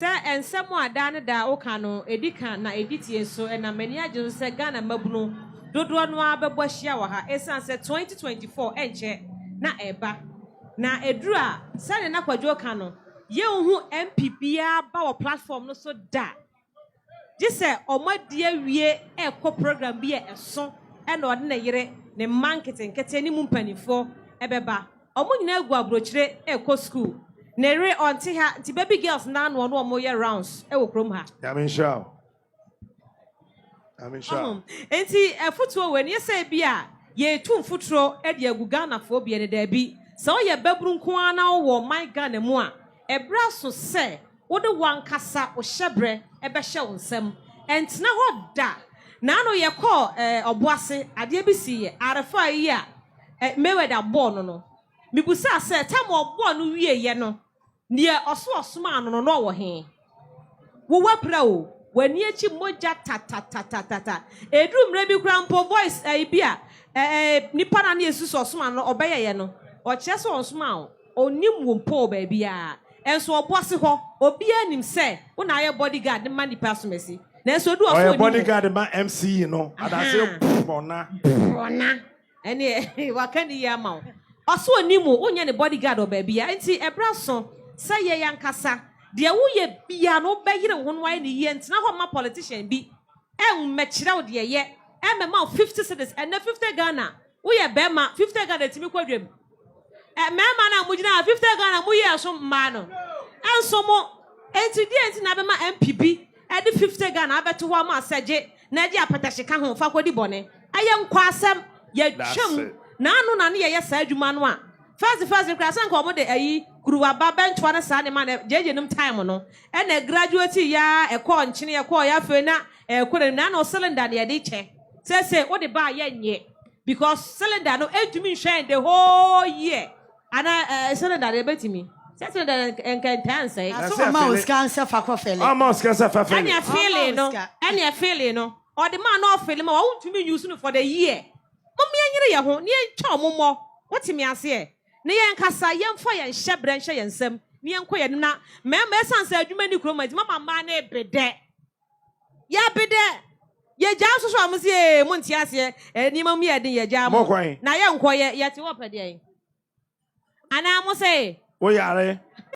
and someone done da okano edika na editi so and na many ajo se Ghana mabunu dodo no abebwahia wa ha esan se 2024 enche na eba na edura sane na kwadwo kano ye hu MPP aba wo platform no so da jise omade awie ekọ program bi eso e na ode na yire ne marketing kete ni mu mpanifo ebeba omo nyina agu abrochire ekọ school Nere on ha ti baby girls na no no mo ye rounds e wo krom ha. I'm sure. Enti efutuo we ne se bia ye tu mfuturo e de agu Ghana fo bia ne da bi. Se o ye babru nko ana wo my Ghana mu a ebra so se wo de wankasa wo hyebre e be hye wo nsam. Entna ho da. Na no ye call oboase ade bi si ye arafa yi a mewe da ball no. Mibusa se tam obo no wie ye no ne osoma no no wo he wo wapra o wani achi moja ta edrum re bi kura mpo voice bi a nipa na na esusu osoma no obeye ye no o kire so osoma o onim wo mpo ba bia enso obo se ho obi anim se wo na aye bodyguard ma nipa so mesi na enso du oso bodyguard ma MC no adase bona ene wakani ya ma Oso onimu onye ne bodyguard obabia enti ebra so say ye yankasa de wo ye bia no beyire ho no aye ne ye ntina ho ma politician bi mechire wo de ye ma 50 cedis and 50 Ghana wo ye be ma 50 Ghana timi kwadwem mema na mugina 50 Ghana mu ye so ma no enso mo enti de enti na be ma MPP e de 50 Ghana abeto ho ma asaje na de apatahye ho fa kwadi bone aye nkwa asem ye twem na anu na ne ye sa adwuma no a first class nko mo de ayi kuruwa ba benchwa na sa ne ma jeje nim time no e na graduate ya ekọ nchine ekọ ya fe na ekore na no cylinder na ye de che say wo de ba ye nye because cylinder no edumi nhwen the whole year ana cylinder de betimi cylinder enkan say so mouse cancer fa ko fele mouse cancer fa fele any feeling no or the man no feeling ma wo ntumi use no for the year Mommy anyere ye ho ne twa omomo wotimi ase e ne ye nkasa ye mfa ye nhyebre nhye ye nsam ne ye nko ye na me esansa adwuma ni kroma ti mama ma na ebede ya bede ye ja so am se mo nti ase ni mam ye den ye ja mo na ye nko ye te wo pede ana mo se wo yare